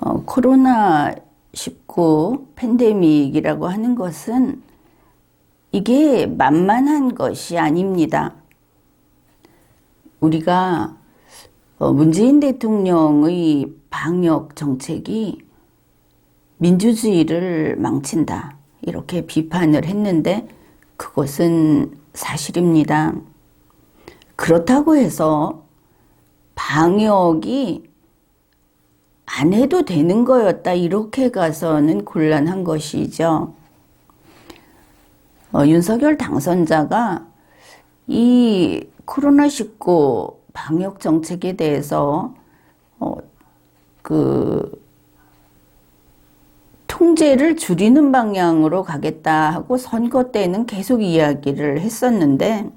코로나19 팬데믹이라고 하는 것은 이게 만만한 것이 아닙니다. 우리가 문재인 대통령의 방역 정책이 민주주의를 망친다, 이렇게 비판을 했는데 그것은 사실입니다. 그렇다고 해서 방역이 안 해도 되는 거였다, 이렇게 가서는 곤란한 것이죠. 윤석열 당선자가 이 코로나19 방역 정책에 대해서 통제를 줄이는 방향으로 가겠다 하고 선거 때는 계속 이야기를 했었는데,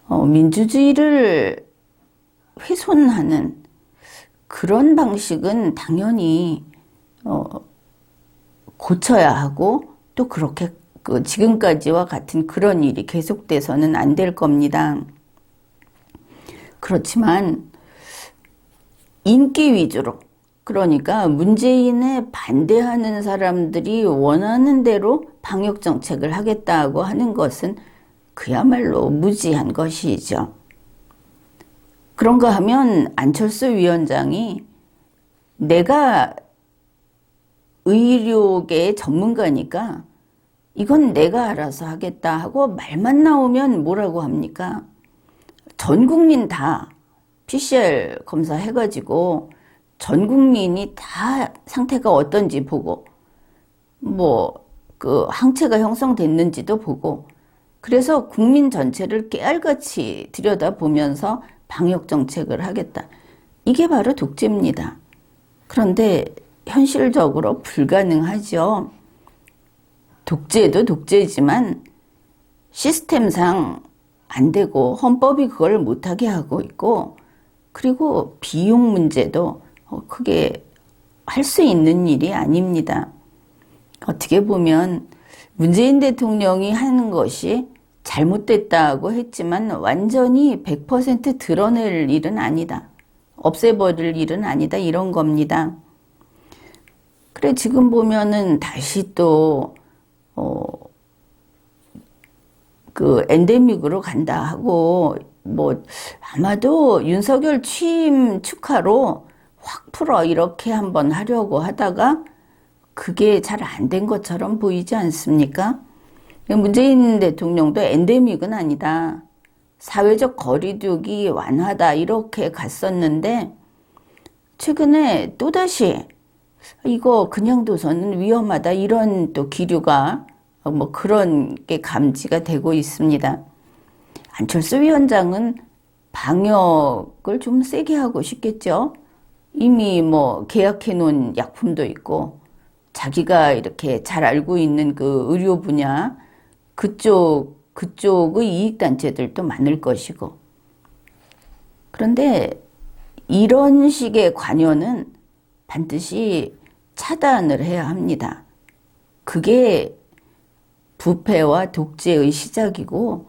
민주주의를 훼손하는 그런 방식은 당연히 고쳐야 하고, 또 그렇게 지금까지와 같은 그런 일이 계속돼서는 안 될 겁니다. 그렇지만 인기 위주로, 그러니까 문재인에 반대하는 사람들이 원하는 대로 방역 정책을 하겠다고 하는 것은 그야말로 무지한 것이죠. 그런가 하면 안철수 위원장이 내가 의료계의 전문가니까 이건 내가 알아서 하겠다 하고 말만 나오면 뭐라고 합니까? 전 국민 다 PCR 검사 해가지고 전 국민이 다 상태가 어떤지 보고, 항체가 형성됐는지도 보고, 그래서 국민 전체를 깨알같이 들여다보면서 방역 정책을 하겠다. 이게 바로 독재입니다. 그런데 현실적으로 불가능하죠. 독재도 독재지만 시스템상 안 되고 헌법이 그걸 못하게 하고 있고, 그리고 비용 문제도 크게 할 수 있는 일이 아닙니다. 어떻게 보면 문재인 대통령이 하는 것이 잘못됐다고 했지만 완전히 100% 드러낼 일은 아니다, 없애버릴 일은 아니다, 이런 겁니다. 그래, 지금 보면은 다시 또 엔데믹으로 간다 하고, 아마도 윤석열 취임 축하로 확 풀어 이렇게 한번 하려고 하다가 그게 잘 안 된 것처럼 보이지 않습니까? 문재인 대통령도 엔데믹은 아니다, 사회적 거리두기 완화다, 이렇게 갔었는데 최근에 또다시 이거 그냥 둬서는 위험하다, 이런 또 기류가 그런 게 감지가 되고 있습니다. 안철수 위원장은 방역을 좀 세게 하고 싶겠죠. 이미 계약해 놓은 약품도 있고, 자기가 이렇게 잘 알고 있는 그 의료 분야, 그쪽의 이익단체들도 많을 것이고. 그런데 이런 식의 관여는 반드시 차단을 해야 합니다. 그게 부패와 독재의 시작이고,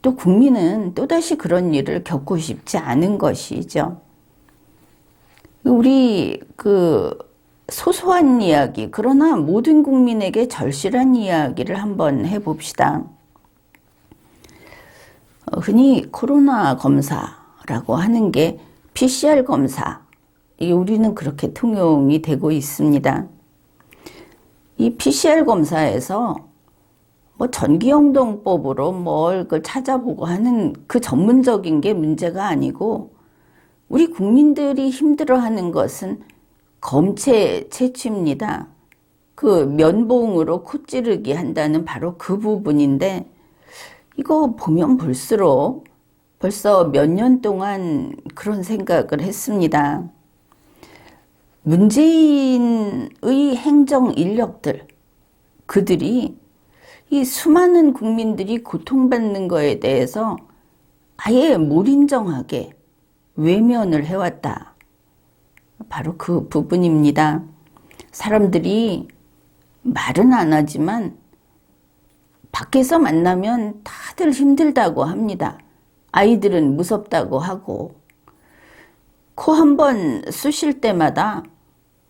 또 국민은 또다시 그런 일을 겪고 싶지 않은 것이죠. 우리 소소한 이야기, 그러나 모든 국민에게 절실한 이야기를 한번 해봅시다. 흔히 코로나 검사라고 하는 게 PCR 검사, 우리는 그렇게 통용이 되고 있습니다. 이 PCR 검사에서 전기영동법으로 뭘 찾아보고 하는 그 전문적인 게 문제가 아니고, 우리 국민들이 힘들어하는 것은 검체 채취입니다. 그 면봉으로 코 찌르기 한다는 바로 그 부분인데, 이거 보면 볼수록 벌써 몇 년 동안 그런 생각을 했습니다. 문재인의 행정 인력들, 그들이 이 수많은 국민들이 고통받는 거에 대해서 아예 몰인정하게 외면을 해왔다. 바로 그 부분입니다. 사람들이 말은 안 하지만 밖에서 만나면 다들 힘들다고 합니다. 아이들은 무섭다고 하고. 코 한 번 쑤실 때마다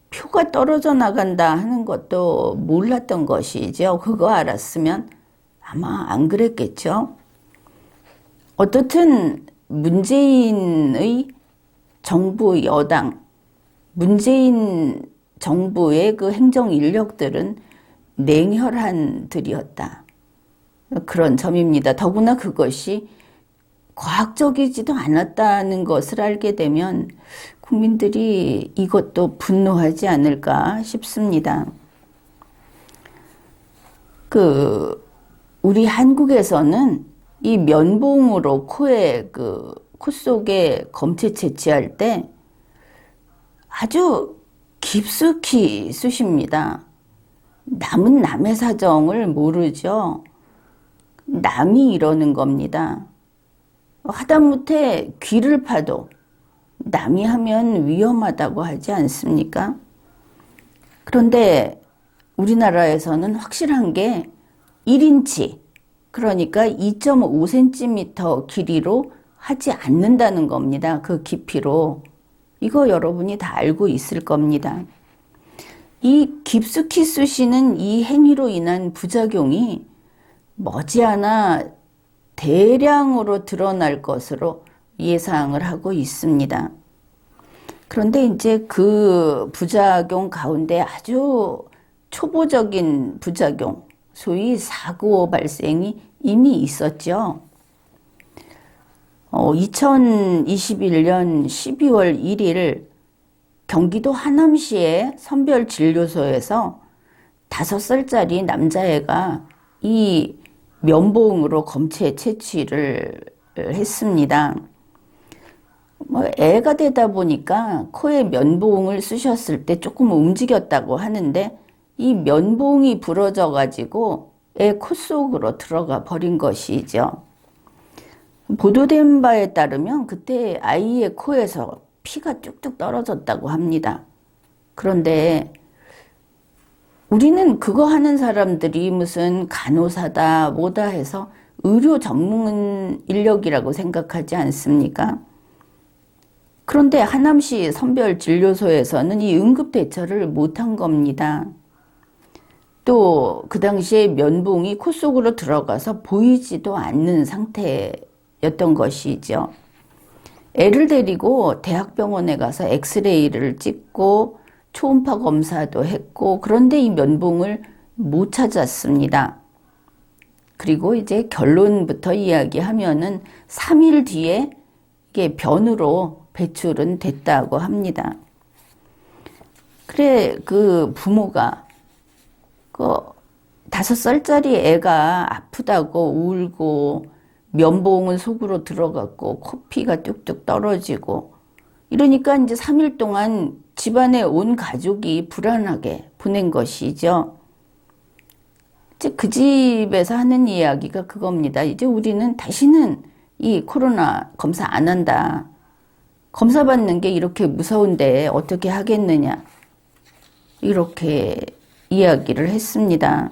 표가 떨어져 나간다 하는 것도 몰랐던 것이죠. 그거 알았으면 아마 안 그랬겠죠. 어떻든 문재인의 정부 여당, 문재인 정부의 그 행정 인력들은 냉혈한들이었다. 그런 점입니다. 더구나 그것이 과학적이지도 않았다는 것을 알게 되면 국민들이 이것도 분노하지 않을까 싶습니다. 우리 한국에서는 이 면봉으로 코 속에 검체 채취할 때 아주 깊숙이 쑤십니다. 남은 남의 사정을 모르죠. 남이 이러는 겁니다. 하다못해 귀를 파도 남이 하면 위험하다고 하지 않습니까? 그런데 우리나라에서는 확실한 게 1인치, 그러니까 2.5cm 길이로 하지 않는다는 겁니다. 그 깊이로. 이거 여러분이 다 알고 있을 겁니다. 이 깊숙이 쑤시는 이 행위로 인한 부작용이 머지않아 대량으로 드러날 것으로 예상을 하고 있습니다. 그런데 이제 그 부작용 가운데 아주 초보적인 부작용, 소위 사고 발생이 이미 있었죠. 2021년 12월 1일 경기도 하남시의 선별진료소에서 5살짜리 남자애가 이 면봉으로 검체 채취를 했습니다. 애가 되다 보니까 코에 면봉을 쑤셨을 때 조금 움직였다고 하는데 이 면봉이 부러져 가지고 애 코 속으로 들어가 버린 것이죠. 보도된 바에 따르면 그때 아이의 코에서 피가 뚝뚝 떨어졌다고 합니다. 그런데 우리는 그거 하는 사람들이 무슨 간호사다 뭐다 해서 의료 전문 인력이라고 생각하지 않습니까? 그런데 하남시 선별진료소에서는 이 응급대처를 못한 겁니다. 또 그 당시에 면봉이 코 속으로 들어가서 보이지도 않는 상태였던 것이죠. 애를 데리고 대학병원에 가서 엑스레이를 찍고 초음파 검사도 했고, 그런데 이 면봉을 못 찾았습니다. 그리고 이제 결론부터 이야기하면은 3일 뒤에 이게 변으로 배출은 됐다고 합니다. 그래, 그 부모가 5살짜리 애가 아프다고 울고 면봉은 속으로 들어갔고 코피가 뚝뚝 떨어지고 이러니까 이제 3일 동안 집안의 온 가족이 불안하게 보낸 것이죠. 이제 그 집에서 하는 이야기가 그겁니다. 이제 우리는 다시는 이 코로나 검사 안 한다. 검사 받는 게 이렇게 무서운데 어떻게 하겠느냐. 이렇게 이야기를 했습니다.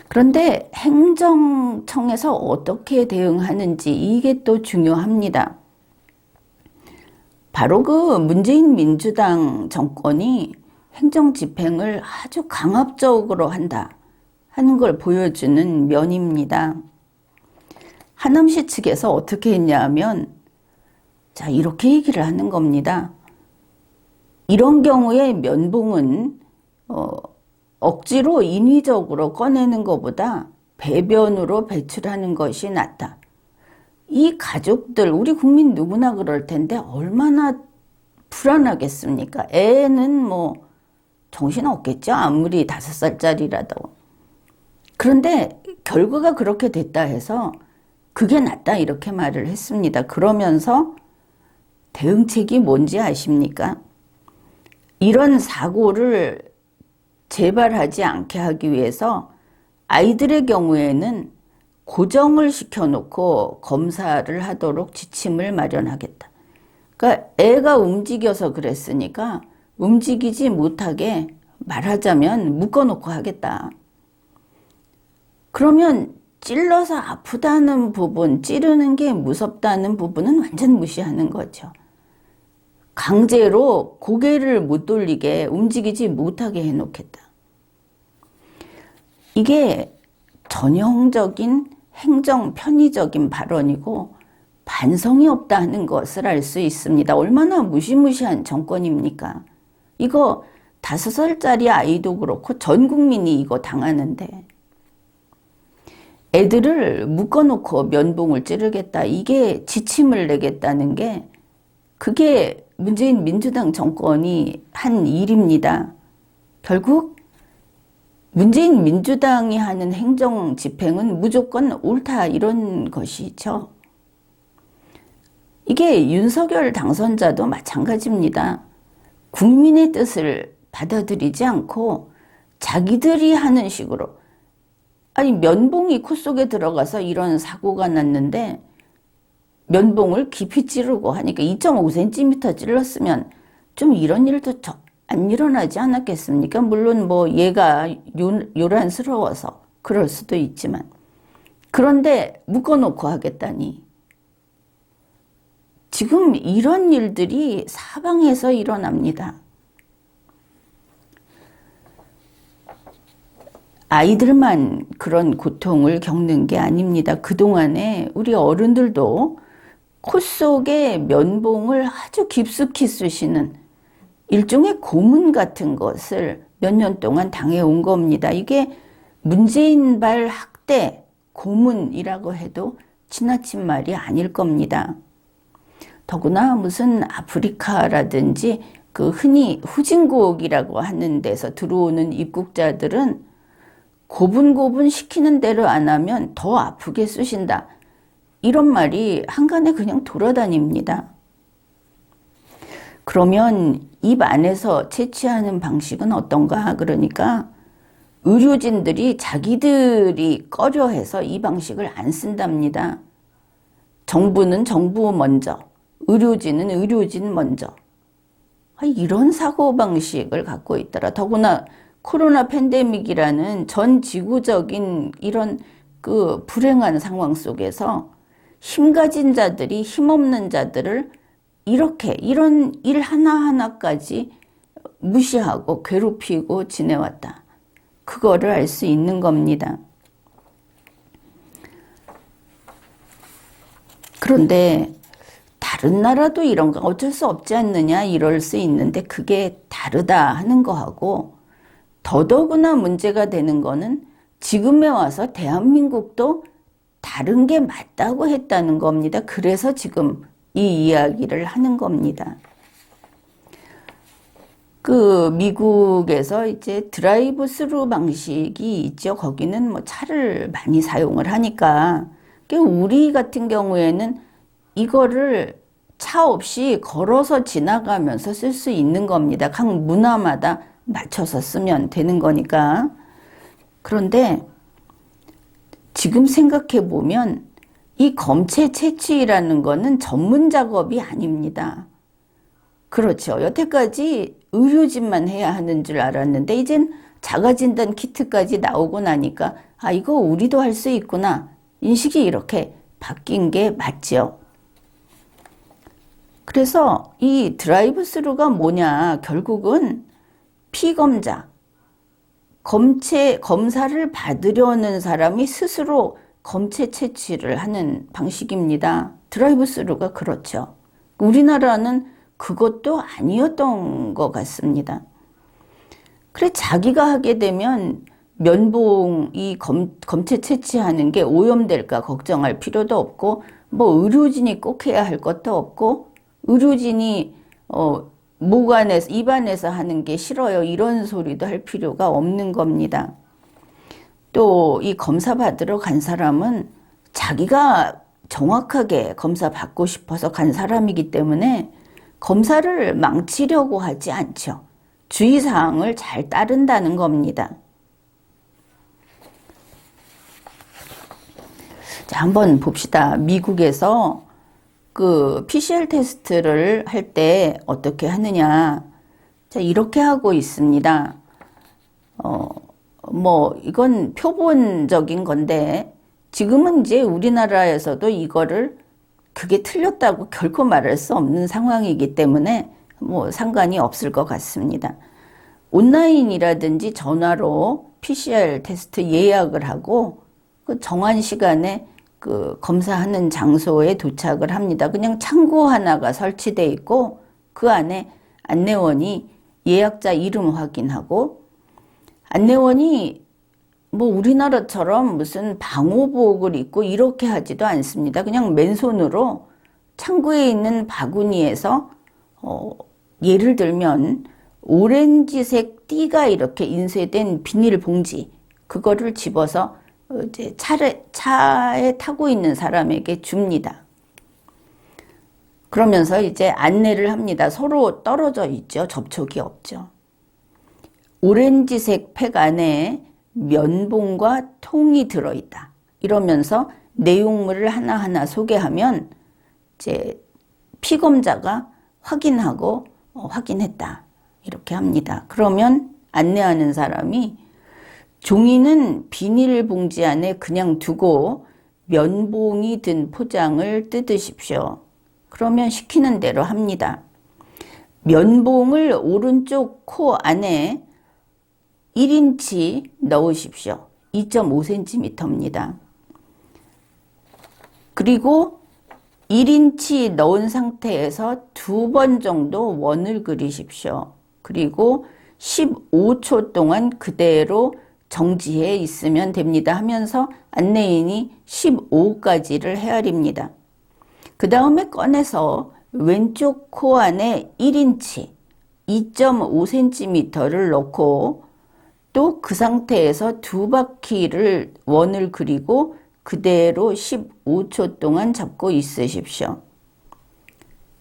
그런데 행정청에서 어떻게 대응하는지 이게 또 중요합니다. 바로 그 문재인 민주당 정권이 행정 집행을 아주 강압적으로 한다 하는 걸 보여주는 면입니다. 하남시 측에서 어떻게 했냐 하면 자, 이렇게 얘기를 하는 겁니다. 이런 경우에 면봉은 억지로 인위적으로 꺼내는 것보다 배변으로 배출하는 것이 낫다. 이 가족들, 우리 국민 누구나 그럴 텐데 얼마나 불안하겠습니까? 애는 뭐 정신 없겠죠. 아무리 5살짜리라도. 그런데 결과가 그렇게 됐다 해서 그게 낫다 이렇게 말을 했습니다. 그러면서 대응책이 뭔지 아십니까? 이런 사고를 재발하지 않게 하기 위해서 아이들의 경우에는 고정을 시켜놓고 검사를 하도록 지침을 마련하겠다. 그러니까 애가 움직여서 그랬으니까 움직이지 못하게 말하자면 묶어놓고 하겠다. 그러면 찔러서 아프다는 부분, 찌르는 게 무섭다는 부분은 완전 무시하는 거죠. 강제로 고개를 못 돌리게 움직이지 못하게 해놓겠다. 이게 전형적인 행정 편의적인 발언이고 반성이 없다는 것을 알 수 있습니다. 얼마나 무시무시한 정권입니까? 이거 5살짜리 아이도 그렇고 전 국민이 이거 당하는데 애들을 묶어놓고 면봉을 찌르겠다. 이게 지침을 내겠다는 게 그게 문재인 민주당 정권이 한 일입니다. 결국 문재인 민주당이 하는 행정 집행은 무조건 옳다 이런 것이죠. 이게 윤석열 당선자도 마찬가지입니다. 국민의 뜻을 받아들이지 않고 자기들이 하는 식으로 아니 면봉이 코 속에 들어가서 이런 사고가 났는데 면봉을 깊이 찌르고 하니까 2.5cm 찔렀으면 좀 이런 일도 안 일어나지 않았겠습니까? 물론 뭐 얘가 요란스러워서 그럴 수도 있지만 그런데 묶어놓고 하겠다니 지금 이런 일들이 사방에서 일어납니다. 아이들만 그런 고통을 겪는 게 아닙니다. 그동안에 우리 어른들도 코 속에 면봉을 아주 깊숙이 쑤시는 일종의 고문 같은 것을 몇 년 동안 당해온 겁니다. 이게 문재인발 학대, 고문이라고 해도 지나친 말이 아닐 겁니다. 더구나 무슨 아프리카라든지 그 흔히 후진국이라고 하는 데서 들어오는 입국자들은 고분고분 시키는 대로 안 하면 더 아프게 쑤신다. 이런 말이 한간에 그냥 돌아다닙니다. 그러면 입 안에서 채취하는 방식은 어떤가? 그러니까 의료진들이 자기들이 꺼려해서 이 방식을 안 쓴답니다. 정부는 정부 먼저, 의료진은 의료진 먼저. 이런 사고방식을 갖고 있더라. 더구나 코로나 팬데믹이라는 전 지구적인 이런 그 불행한 상황 속에서 힘 가진 자들이 힘없는 자들을 이렇게 이런 일 하나하나까지 무시하고 괴롭히고 지내왔다. 그거를 알 수 있는 겁니다. 그런데 다른 나라도 이런 거 어쩔 수 없지 않느냐 이럴 수 있는데 그게 다르다 하는 거하고 더더구나 문제가 되는 거는 지금에 와서 대한민국도 다른 게 맞다고 했다는 겁니다. 그래서 지금 이 이야기를 하는 겁니다. 그 미국에서 이제 드라이브 스루 방식이 있죠. 거기는 뭐 차를 많이 사용을 하니까 우리 같은 경우에는 이거를 차 없이 걸어서 지나가면서 쓸 수 있는 겁니다. 각 문화마다 맞춰서 쓰면 되는 거니까. 그런데 지금 생각해 보면 이 검체 채취라는 거는 전문 작업이 아닙니다. 그렇죠. 여태까지 의료진만 해야 하는 줄 알았는데 이젠 자가진단 키트까지 나오고 나니까 이거 우리도 할 수 있구나. 인식이 이렇게 바뀐 게 맞죠. 그래서 이 드라이브 스루가 뭐냐. 결국은 피검자, 검사를 받으려는 사람이 스스로 검체 채취를 하는 방식입니다. 드라이브 스루가 그렇죠. 우리나라는 그것도 아니었던 것 같습니다. 그래 자기가 하게 되면 면봉 이 검체 채취하는 게 오염될까 걱정할 필요도 없고 뭐 의료진이 꼭 해야 할 것도 없고 의료진이 목 안에서 입 안에서 하는 게 싫어요 이런 소리도 할 필요가 없는 겁니다. 또 이 검사 받으러 간 사람은 자기가 정확하게 검사 받고 싶어서 간 사람이기 때문에 검사를 망치려고 하지 않죠. 주의사항을 잘 따른다는 겁니다. 자, 한번 봅시다. 미국에서 그 PCR 테스트를 할 때 어떻게 하느냐. 자, 이렇게 하고 있습니다. 뭐, 이건 표본적인 건데, 지금은 이제 우리나라에서도 이거를 그게 틀렸다고 결코 말할 수 없는 상황이기 때문에 뭐 상관이 없을 것 같습니다. 온라인이라든지 전화로 PCR 테스트 예약을 하고 그 정한 시간에 그 검사하는 장소에 도착을 합니다. 그냥 창구 하나가 설치되어 있고 그 안에 안내원이 예약자 이름 확인하고, 안내원이 뭐 우리나라처럼 무슨 방호복을 입고 이렇게 하지도 않습니다. 그냥 맨손으로 창구에 있는 바구니에서 예를 들면 오렌지색 띠가 이렇게 인쇄된 비닐봉지, 그거를 집어서 이제 차에 타고 있는 사람에게 줍니다. 그러면서 이제 안내를 합니다. 서로 떨어져 있죠. 접촉이 없죠. 오렌지색 팩 안에 면봉과 통이 들어있다. 이러면서 내용물을 하나하나 소개하면 이제 피검자가 확인하고 확인했다. 이렇게 합니다. 그러면 안내하는 사람이 종이는 비닐봉지 안에 그냥 두고 면봉이 든 포장을 뜯으십시오. 그러면 시키는 대로 합니다. 면봉을 오른쪽 코 안에 1인치 넣으십시오. 2.5cm입니다. 그리고 1인치 넣은 상태에서 2번 정도 원을 그리십시오. 그리고 15초 동안 그대로 정지해 있으면 됩니다 하면서 안내인이 15까지를 헤아립니다. 그 다음에 꺼내서 왼쪽 코 안에 1인치 2.5cm를 넣고 또 그 상태에서 2바퀴를 원을 그리고 그대로 15초 동안 잡고 있으십시오.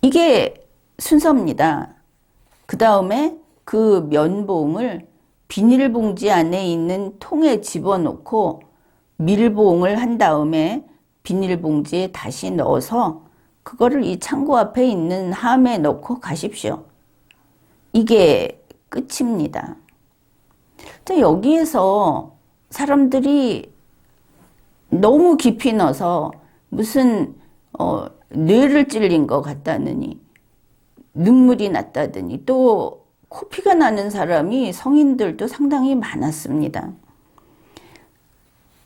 이게 순서입니다. 그 다음에 그 면봉을 비닐봉지 안에 있는 통에 집어넣고 밀봉을 한 다음에 비닐봉지에 다시 넣어서 그거를 이 창고 앞에 있는 함에 넣고 가십시오. 이게 끝입니다. 여기에서 사람들이 너무 깊이 넣어서 무슨 뇌를 찔린 것 같다느니 눈물이 났다더니 또 코피가 나는 사람이 성인들도 상당히 많았습니다.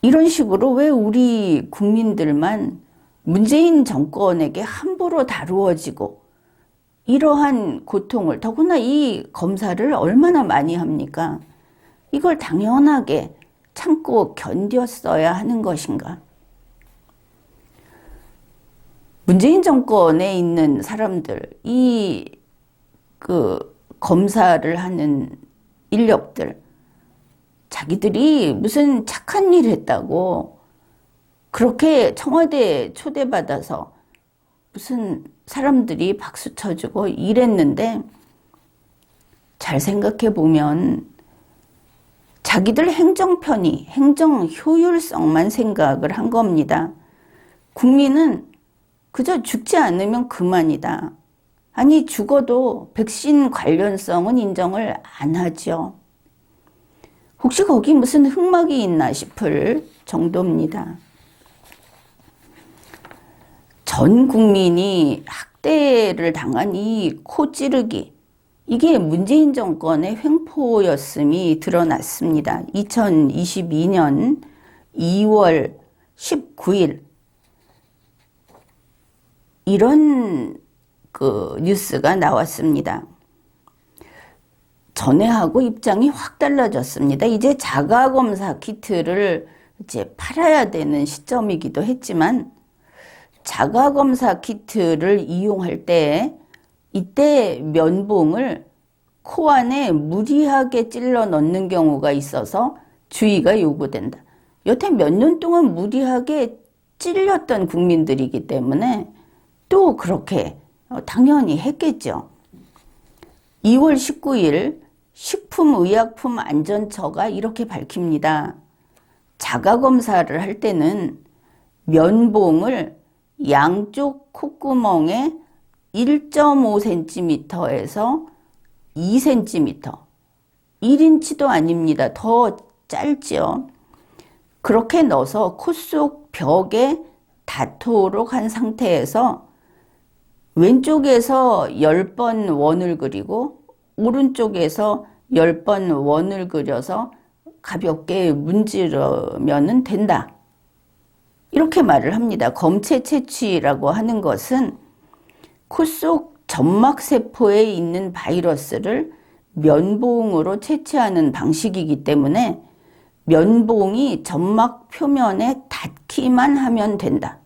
이런 식으로 왜 우리 국민들만 문재인 정권에게 함부로 다루어지고 이러한 고통을, 더구나 이 검사를 얼마나 많이 합니까? 이걸 당연하게 참고 견뎠어야 하는 것인가? 문재인 정권에 있는 사람들, 검사를 하는 인력들, 자기들이 무슨 착한 일 했다고 그렇게 청와대에 초대받아서 무슨 사람들이 박수 쳐주고 이랬는데, 잘 생각해 보면 자기들 행정 편의, 행정 효율성만 생각을 한 겁니다. 국민은 그저 죽지 않으면 그만이다. 아니, 죽어도 백신 관련성은 인정을 안 하죠. 혹시 거기 무슨 흑막이 있나 싶을 정도입니다. 전 국민이 학대를 당한 이 코 찌르기, 이게 문재인 정권의 횡포였음이 드러났습니다. 2022년 2월 19일 이런 뉴스가 나왔습니다. 전에하고 입장이 확 달라졌습니다. 이제 자가검사 키트를 이제 팔아야 되는 시점이기도 했지만, 자가검사 키트를 이용할 때 이때 면봉을 코 안에 무리하게 찔러 넣는 경우가 있어서 주의가 요구된다. 여태 몇 년 동안 무리하게 찔렸던 국민들이기 때문에 또 그렇게 당연히 했겠죠. 2월 19일 식품의약품안전처가 이렇게 밝힙니다. 자가검사를 할 때는 면봉을 양쪽 콧구멍에 1.5cm에서 2cm, 1인치도 아닙니다. 더 짧죠. 그렇게 넣어서 코 속 벽에 닿도록 한 상태에서 왼쪽에서 10번 원을 그리고 오른쪽에서 10번 원을 그려서 가볍게 문지르면 된다. 이렇게 말을 합니다. 검체 채취라고 하는 것은 코 속 점막세포에 있는 바이러스를 면봉으로 채취하는 방식이기 때문에 면봉이 점막 표면에 닿기만 하면 된다.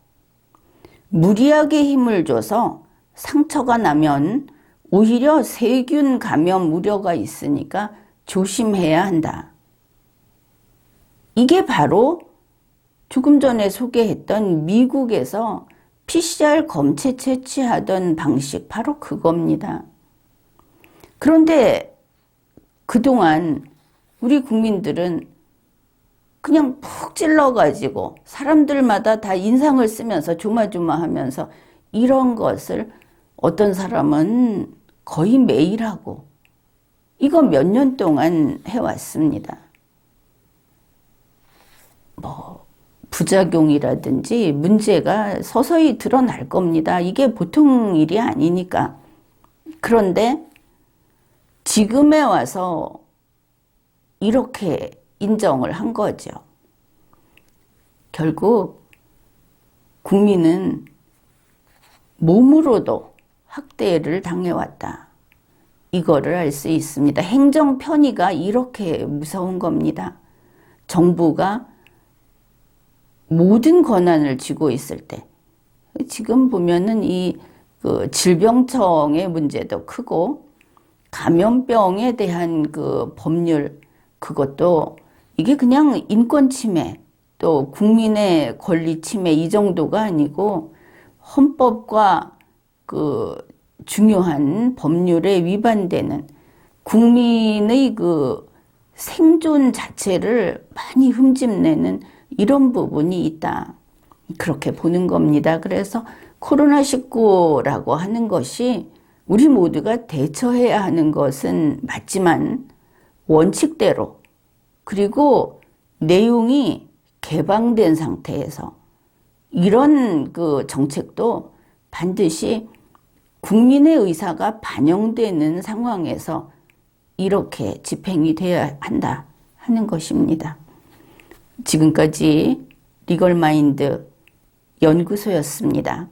무리하게 힘을 줘서 상처가 나면 오히려 세균 감염 우려가 있으니까 조심해야 한다. 이게 바로 조금 전에 소개했던 미국에서 PCR 검체 채취하던 방식 바로 그겁니다. 그런데 그동안 우리 국민들은 그냥 푹 찔러가지고 사람들마다 다 인상을 쓰면서 조마조마하면서 이런 것을 어떤 사람은 거의 매일 하고 이거 몇 년 동안 해왔습니다. 부작용이라든지 문제가 서서히 드러날 겁니다. 이게 보통 일이 아니니까. 그런데 지금에 와서 이렇게 인정을 한 거죠. 결국 국민은 몸으로도 학대를 당해왔다. 이거를 알 수 있습니다. 행정 편의가 이렇게 무서운 겁니다. 정부가 모든 권한을 쥐고 있을 때, 지금 보면은 그 질병청의 문제도 크고, 감염병에 대한 그 법률, 그것도 이게 그냥 인권 침해, 또 국민의 권리 침해 이 정도가 아니고, 헌법과 그 중요한 법률에 위반되는 국민의 그 생존 자체를 많이 흠집내는 이런 부분이 있다. 그렇게 보는 겁니다. 그래서 코로나19라고 하는 것이 우리 모두가 대처해야 하는 것은 맞지만 원칙대로 그리고 내용이 개방된 상태에서 이런 그 정책도 반드시 국민의 의사가 반영되는 상황에서 이렇게 집행이 되어야 한다 하는 것입니다. 지금까지 리걸마인드 연구소였습니다.